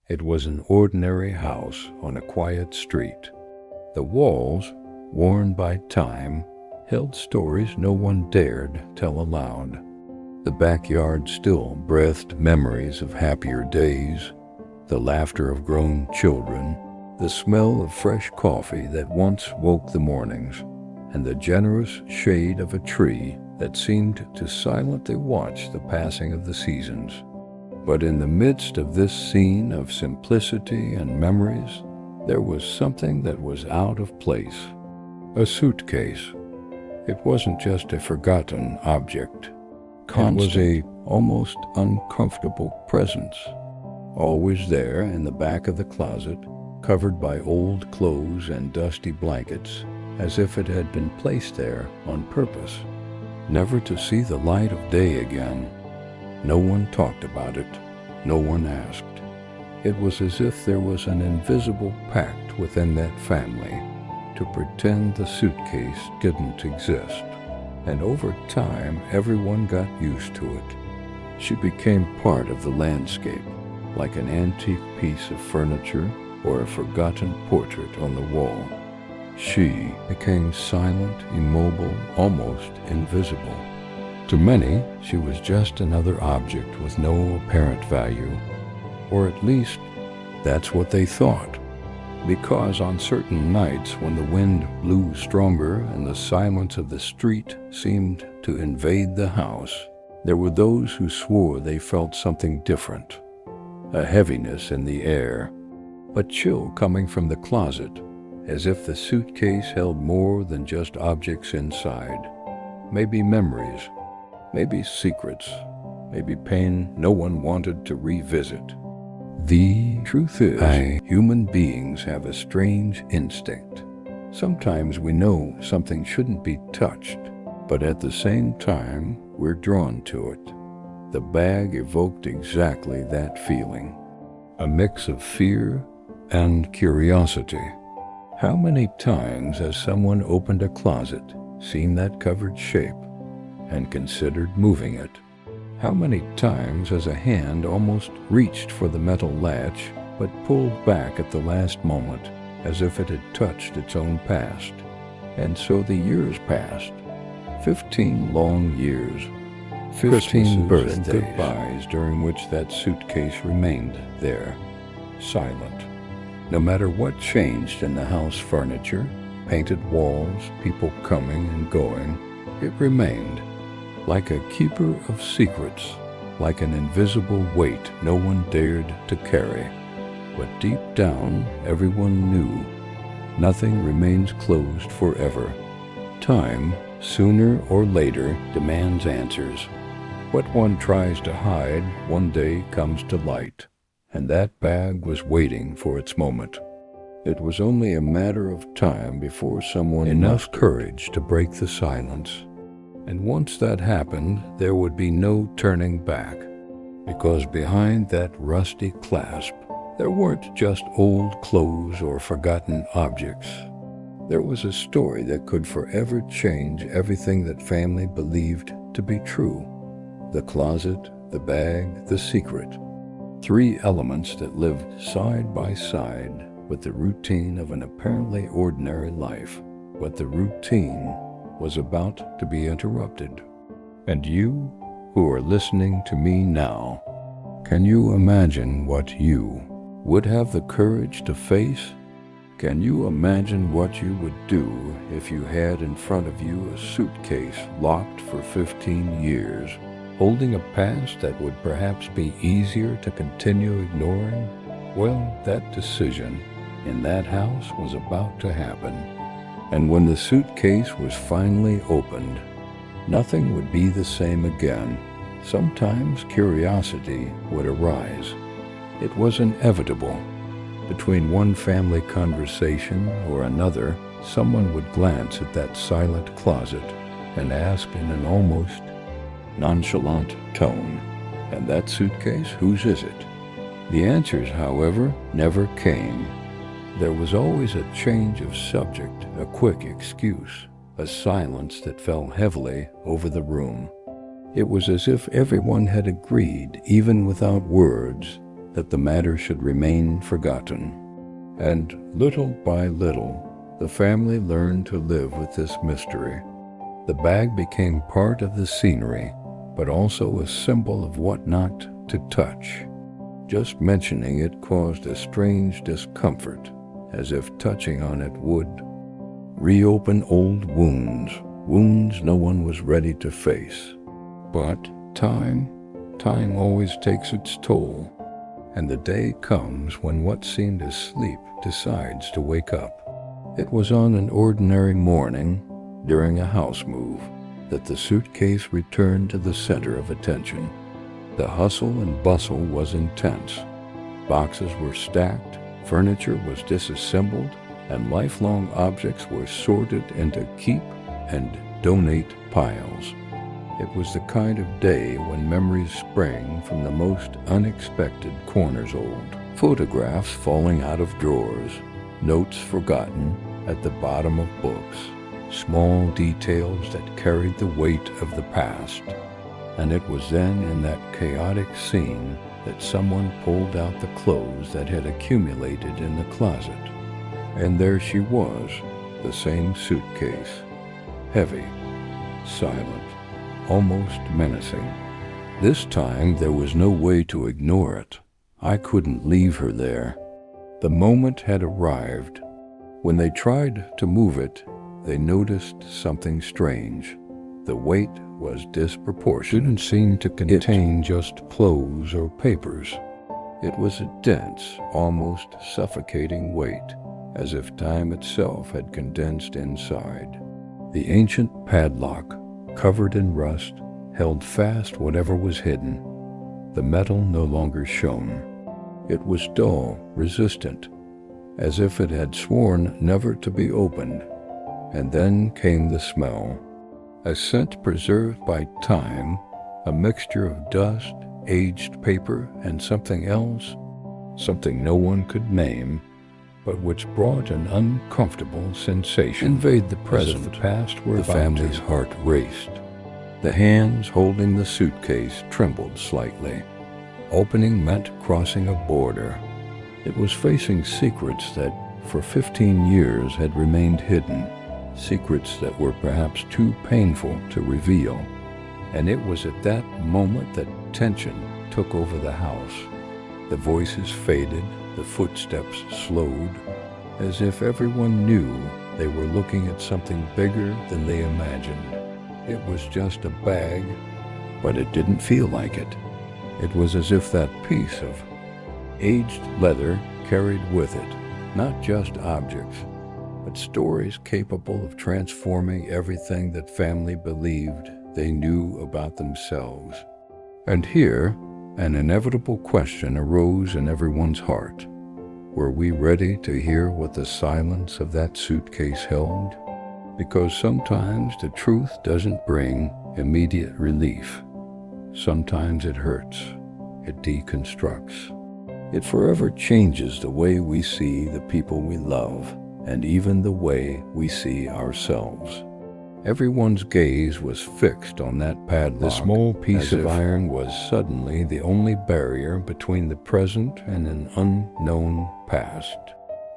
It was an ordinary house on a quiet street. The walls, worn by time, held stories no one dared tell aloud. The backyard still breathed memories of happier days, the laughter of grown children, the smell of fresh coffee that once woke the mornings, and the generous shade of a tree that seemed to silently watch the passing of the seasons. But in the midst of this scene of simplicity and memories, there was something that was out of place. A suitcase. It wasn't just a forgotten object. It was a almost uncomfortable presence, always there in the back of the closet, covered by old clothes and dusty blankets, as if it had been placed there on purpose, never to see the light of day again. No one talked about it. No one asked. It was as if there was an invisible pact within that family to pretend the suitcase didn't exist. And over time, everyone got used to it. She became part of the landscape, like an antique piece of furniture or a forgotten portrait on the wall. She became silent, immobile, almost invisible. To many, she was just another object with no apparent value, or at least that's what they thought. Because on certain nights when the wind blew stronger and the silence of the street seemed to invade the house, there were those who swore they felt something different, a heaviness in the air, a chill coming from the closet, as if the suitcase held more than just objects inside, maybe memories, maybe secrets, maybe pain no one wanted to revisit. The truth is, human beings have a strange instinct. Sometimes we know something shouldn't be touched, but at the same time, we're drawn to it. The bag evoked exactly that feeling, a mix of fear and curiosity. How many times has someone opened a closet, seen that covered shape, and considered moving it? How many times has a hand almost reached for the metal latch, but pulled back at the last moment, as if it had touched its own past? And so the years passed. 15 long years. 15 birthdays and goodbyes during which that suitcase remained there, silent. No matter what changed in the house furniture, painted walls, people coming and going, it remained. Like a keeper of secrets, like an invisible weight no one dared to carry. But deep down, everyone knew nothing remains closed forever. Time, sooner or later, demands answers. What one tries to hide one day comes to light, and that bag was waiting for its moment. It was only a matter of time before someone enough courage to break the silence. And once that happened, there would be no turning back, because behind that rusty clasp, there weren't just old clothes or forgotten objects. There was a story that could forever change everything that family believed to be true. The closet, the bag, the secret. 3 elements that lived side by side with the routine of an apparently ordinary life, but the routine was about to be interrupted. And you, who are listening to me now, can you imagine what you would have the courage to face? Can you imagine what you would do if you had in front of you a suitcase locked for 15 years, holding a past that would perhaps be easier to continue ignoring? Well, that decision in that house was about to happen. And when the suitcase was finally opened, nothing would be the same again. Sometimes curiosity would arise. It was inevitable. Between one family conversation or another, someone would glance at that silent closet and ask in an almost nonchalant tone, "And that suitcase, whose is it?" The answers, however, never came. There was always a change of subject, a quick excuse, a silence that fell heavily over the room. It was as if everyone had agreed, even without words, that the matter should remain forgotten. And little by little, the family learned to live with this mystery. The bag became part of the scenery, but also a symbol of what not to touch. Just mentioning it caused a strange discomfort, as if touching on it would reopen old wounds no one was ready to face. But time always takes its toll, and the day comes when what seemed asleep decides to wake up. It was on an ordinary morning, during a house move, that the suitcase returned to the center of attention. The hustle and bustle was intense. Boxes were stacked, furniture was disassembled, and lifelong objects were sorted into keep and donate piles. It was the kind of day when memories sprang from the most unexpected corners. Old photographs falling out of drawers, notes forgotten at the bottom of books, small details that carried the weight of the past. And it was then in that chaotic scene that someone pulled out the clothes that had accumulated in the closet. And there she was, the same suitcase, heavy, silent, almost menacing. This time there was no way to ignore it. I couldn't leave her there. The moment had arrived. When they tried to move it, they noticed something strange. The weight was disproportionate. It didn't seem to contain just clothes or papers. It was a dense, almost suffocating weight, as if time itself had condensed inside. The ancient padlock, covered in rust, held fast whatever was hidden. The metal no longer shone. It was dull, resistant, as if it had sworn never to be opened. And then came the smell, a scent preserved by time, a mixture of dust, aged paper, and something else, something no one could name, but which brought an uncomfortable sensation. Invade the present. As if the past were the family's heart raced. The hands holding the suitcase trembled slightly. Opening meant crossing a border. It was facing secrets that for 15 years had remained hidden, secrets that were perhaps too painful to reveal. And it was at that moment that tension took over the house. The voices faded, the footsteps slowed, as if everyone knew they were looking at something bigger than they imagined. It was just a bag, but it didn't feel like it. It was as if that piece of aged leather carried with it not just objects, but stories capable of transforming everything that family believed they knew about themselves. And here, an inevitable question arose in everyone's heart. Were we ready to hear what the silence of that suitcase held? Because sometimes the truth doesn't bring immediate relief. Sometimes it hurts. It deconstructs. It forever changes the way we see the people we love, and even the way we see ourselves. Everyone's gaze was fixed on that padlock. The small piece of iron was suddenly the only barrier between the present and an unknown past.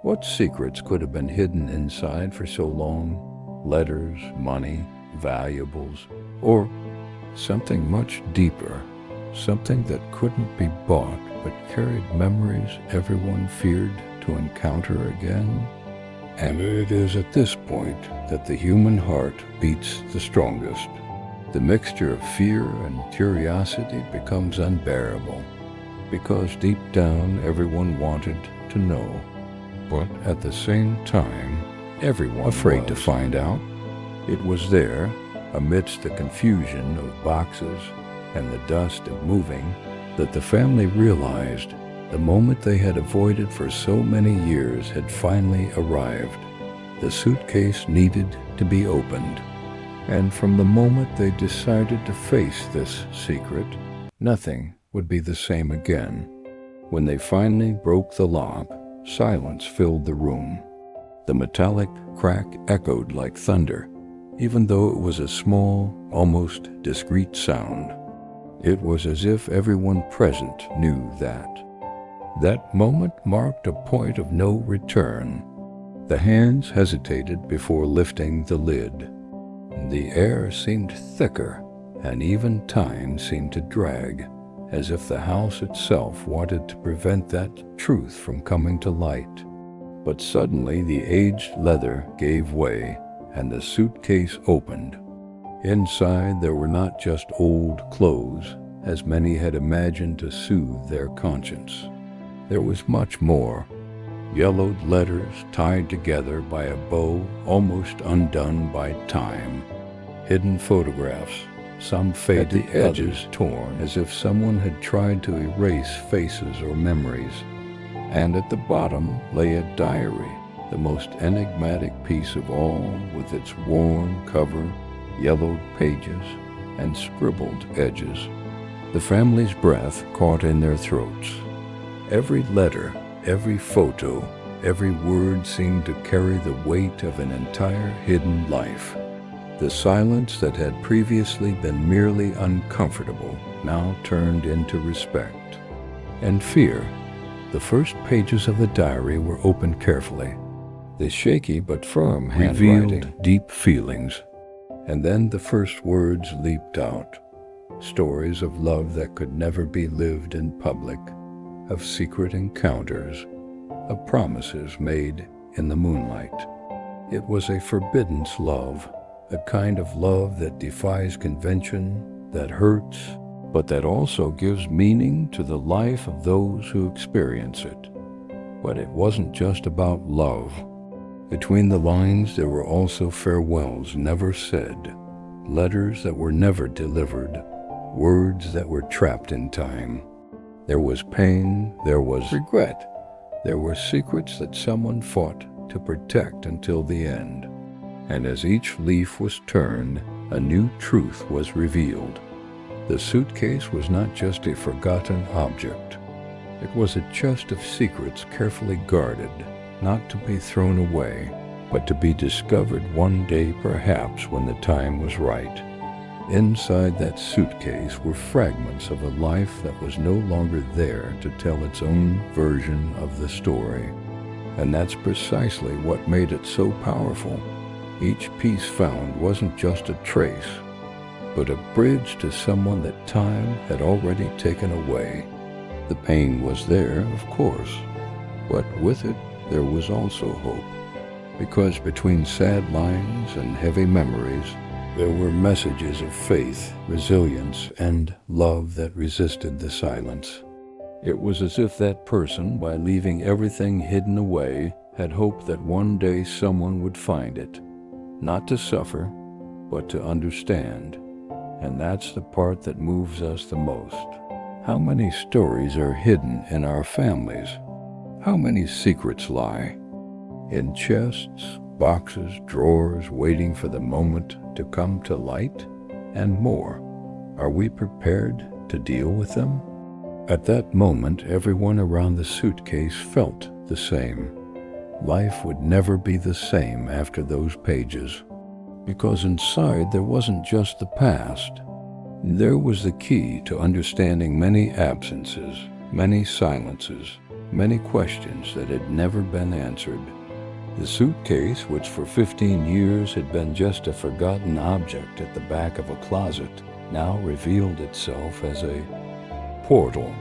What secrets could have been hidden inside for so long? Letters, money, valuables, or something much deeper, something that couldn't be bought but carried memories everyone feared to encounter again? And it is at this point that the human heart beats the strongest. The mixture of fear and curiosity becomes unbearable, because deep down everyone wanted to know, but at the same time, everyone afraid to find out. It was there, amidst the confusion of boxes and the dust of moving, that the family realized the moment they had avoided for so many years had finally arrived. The suitcase needed to be opened. And from the moment they decided to face this secret, nothing would be the same again. When they finally broke the lock, silence filled the room. The metallic crack echoed like thunder, even though it was a small, almost discreet sound. It was as if everyone present knew that That moment marked a point of no return. The hands hesitated before lifting the lid. The air seemed thicker, and even time seemed to drag, as if the house itself wanted to prevent that truth from coming to light. But suddenly the aged leather gave way, and the suitcase opened. Inside there were not just old clothes, as many had imagined to soothe their conscience. There was much more. Yellowed letters tied together by a bow almost undone by time. Hidden photographs, some faded, the edges torn, as if someone had tried to erase faces or memories. And at the bottom lay a diary, the most enigmatic piece of all, with its worn cover, yellowed pages, and scribbled edges. The family's breath caught in their throats. Every letter, every photo, every word seemed to carry the weight of an entire hidden life. The silence that had previously been merely uncomfortable now turned into respect and fear. The first pages of the diary were opened carefully. The shaky but firm handwriting revealed deep feelings, and then the first words leaped out. Stories of love that could never be lived in public, of secret encounters, of promises made in the moonlight. It was a forbidden love, a kind of love that defies convention, that hurts, but that also gives meaning to the life of those who experience it. But it wasn't just about love. Between the lines there were also farewells never said, letters that were never delivered, words that were trapped in time. There was pain, there was regret, there were secrets that someone fought to protect until the end. And as each leaf was turned, a new truth was revealed. The suitcase was not just a forgotten object. It was a chest of secrets carefully guarded, not to be thrown away, but to be discovered one day perhaps when the time was right. Inside that suitcase were fragments of a life that was no longer there to tell its own version of the story. And that's precisely what made it so powerful. Each piece found wasn't just a trace, but a bridge to someone that time had already taken away. The pain was there, of course, but with it there was also hope, because between sad lines and heavy memories, there were messages of faith, resilience, and love that resisted the silence. It was as if that person, by leaving everything hidden away, had hoped that one day someone would find it, not to suffer, but to understand. And that's the part that moves us the most. How many stories are hidden in our families? How many secrets lie in chests, boxes, drawers, waiting for the moment to come to light? And more, are we prepared to deal with them? At that moment, everyone around the suitcase felt the same. Life would never be the same after those pages, because inside there wasn't just the past. There was the key to understanding many absences, many silences, many questions that had never been answered. The suitcase, which for 15 years had been just a forgotten object at the back of a closet, now revealed itself as a portal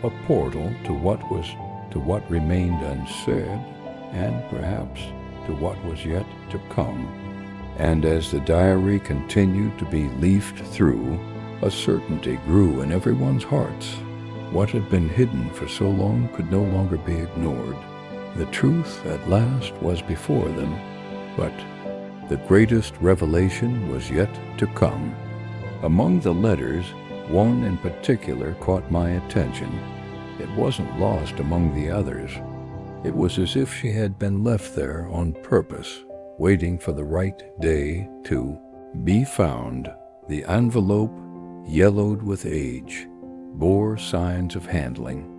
to what remained unsaid, and perhaps to what was yet to come. And as the diary continued to be leafed through, a certainty grew in everyone's hearts. What had been hidden for so long could no longer be ignored. The truth at last was before them, but the greatest revelation was yet to come. Among the letters, one in particular caught my attention. It wasn't lost among the others. It was as if she had been left there on purpose, waiting for the right day to be found. The envelope, yellowed with age, bore signs of handling.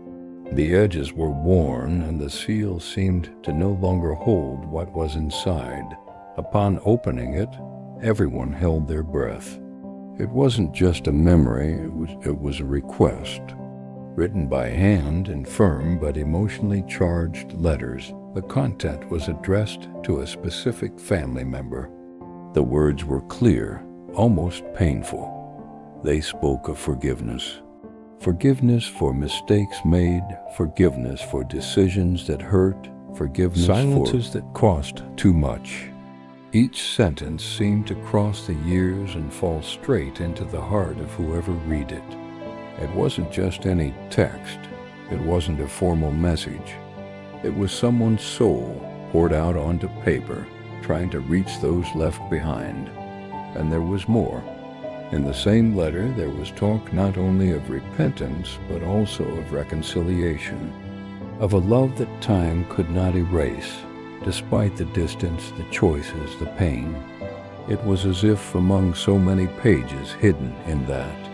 The edges were worn, and the seal seemed to no longer hold what was inside. Upon opening it, everyone held their breath. It wasn't just a memory, it was a request. written by hand in firm but emotionally charged letters. The content was addressed to a specific family member. The words were clear, almost painful. They spoke of forgiveness. Forgiveness for mistakes made, forgiveness for decisions that hurt, forgiveness silences that cost too much. Each sentence seemed to cross the years and fall straight into the heart of whoever read it. It wasn't just any text. It wasn't a formal message. It was someone's soul poured out onto paper, trying to reach those left behind. And there was more. In the same letter, there was talk not only of repentance, but also of reconciliation, of a love that time could not erase, despite the distance, the choices, the pain. It was as if among so many pages hidden in that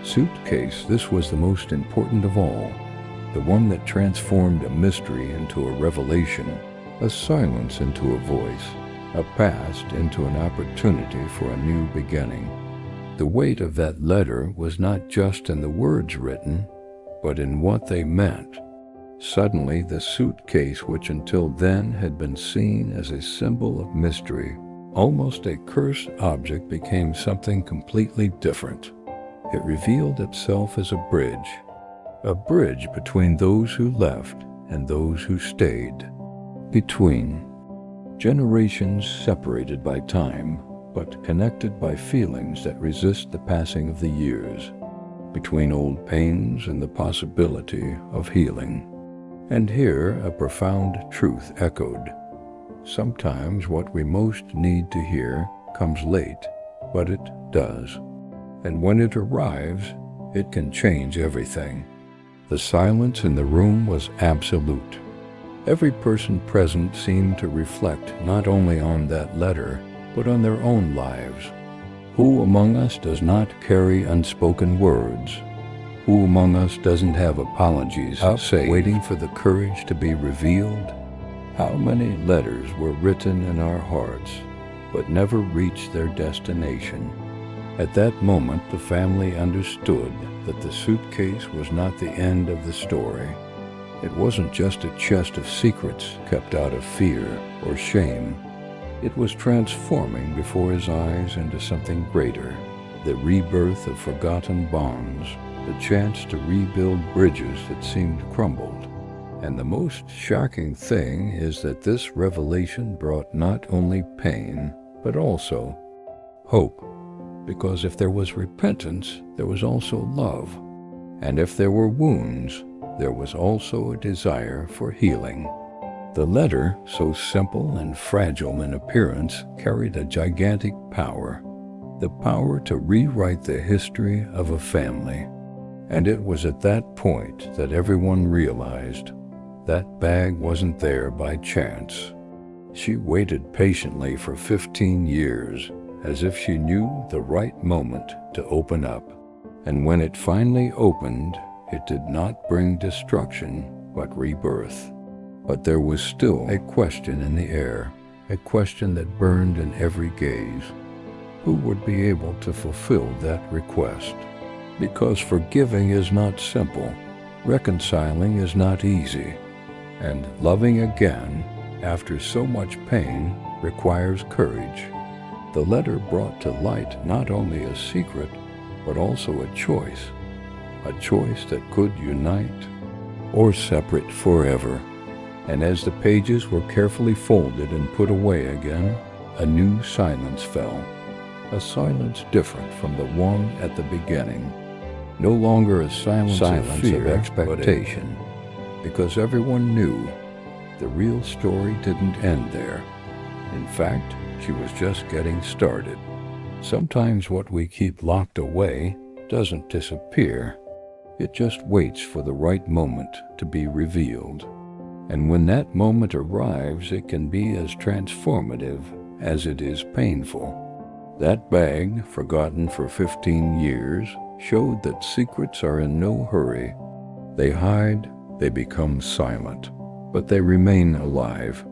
suitcase, this was the most important of all, the one that transformed a mystery into a revelation, a silence into a voice, a past into an opportunity for a new beginning. The weight of that letter was not just in the words written, but in what they meant. Suddenly, the suitcase, which until then had been seen as a symbol of mystery, almost a cursed object, became something completely different. It revealed itself as a bridge between those who left and those who stayed, between generations separated by time, but connected by feelings that resist the passing of the years, between old pains and the possibility of healing. And here a profound truth echoed. Sometimes what we most need to hear comes late, but it does. And when it arrives, it can change everything. The silence in the room was absolute. Every person present seemed to reflect not only on that letter, but on their own lives. Who among us does not carry unspoken words? Who among us doesn't have apologies waiting for the courage to be revealed? How many letters were written in our hearts, but never reached their destination? At that moment, the family understood that the suitcase was not the end of the story. It wasn't just a chest of secrets kept out of fear or shame. It was transforming before his eyes into something greater, the rebirth of forgotten bonds, the chance to rebuild bridges that seemed crumbled. And the most shocking thing is that this revelation brought not only pain, but also hope. Because if there was repentance, there was also love. And if there were wounds, there was also a desire for healing. The letter, so simple and fragile in appearance, carried a gigantic power, the power to rewrite the history of a family. And it was at that point that everyone realized that bag wasn't there by chance. She waited patiently for 15 years, as if she knew the right moment to open up. And when it finally opened, it did not bring destruction, but rebirth. But there was still a question in the air, a question that burned in every gaze. Who would be able to fulfill that request? Because forgiving is not simple, reconciling is not easy, and loving again, after so much pain, requires courage. The letter brought to light not only a secret, but also a choice that could unite or separate forever. And as the pages were carefully folded and put away again, a new silence fell, a silence different from the one at the beginning. No longer a silence of fear, of expectation, because everyone knew the real story didn't end there. In fact, she was just getting started. Sometimes what we keep locked away doesn't disappear. It just waits for the right moment to be revealed. And when that moment arrives, it can be as transformative as it is painful. That bag, forgotten for 15 years, showed that secrets are in no hurry. They hide, they become silent, but they remain alive.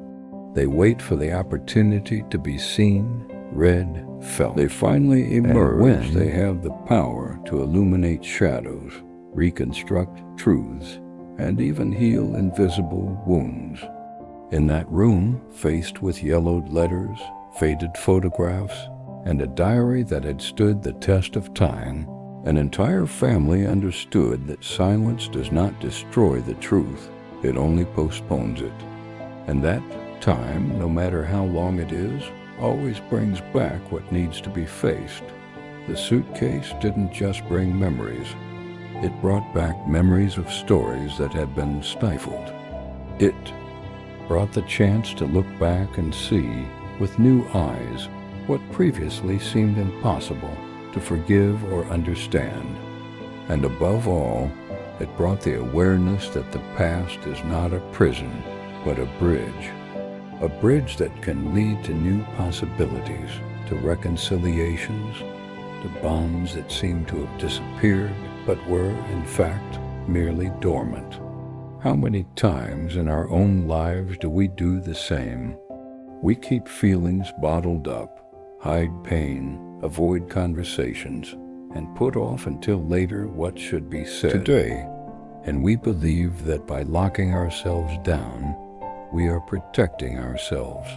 They wait for the opportunity to be seen, read, felt. They finally emerge. And when they have the power to illuminate shadows, reconstruct truths, and even heal invisible wounds. In that room, faced with yellowed letters, faded photographs, and a diary that had stood the test of time, an entire family understood that silence does not destroy the truth, it only postpones it. And that time, no matter how long it is, always brings back what needs to be faced. The suitcase didn't just bring memories. It brought back memories of stories that had been stifled. It brought the chance to look back and see, with new eyes, what previously seemed impossible to forgive or understand. And above all, it brought the awareness that the past is not a prison, but a bridge that can lead to new possibilities, to reconciliations, to bonds that seem to have disappeared, but were, in fact, merely dormant. How many times in our own lives do we do the same? We keep feelings bottled up, hide pain, avoid conversations, and put off until later what should be said today. And we believe that by locking ourselves down, we are protecting ourselves.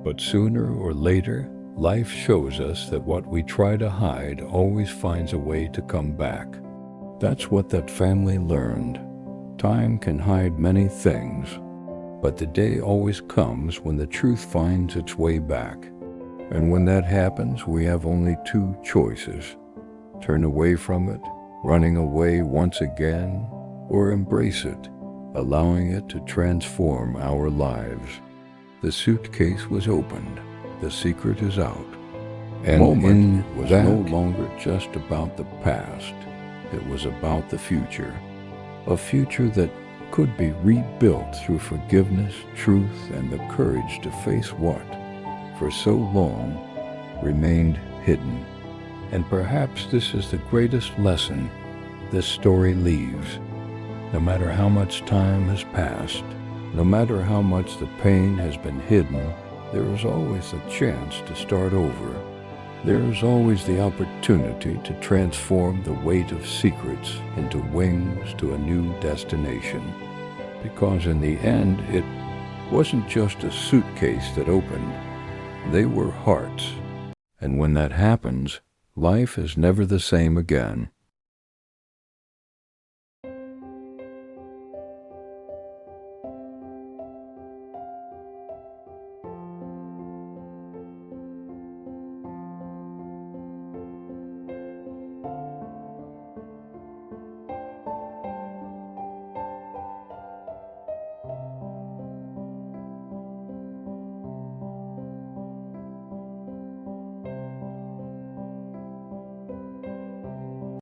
But sooner or later, life shows us that what we try to hide always finds a way to come back. That's what that family learned. Time can hide many things, but the day always comes when the truth finds its way back. And when that happens, we have only two choices: turn away from it, running away once again, or embrace it, allowing it to transform our lives. The suitcase was opened. The secret is out. And it was no longer just about the past. It was about the future. A future that could be rebuilt through forgiveness, truth, and the courage to face what, for so long, remained hidden. And perhaps this is the greatest lesson this story leaves. No matter how much time has passed, no matter how much the pain has been hidden, there is always a chance to start over. There is always the opportunity to transform the weight of secrets into wings to a new destination. Because in the end, it wasn't just a suitcase that opened. They were hearts. And when that happens, life is never the same again.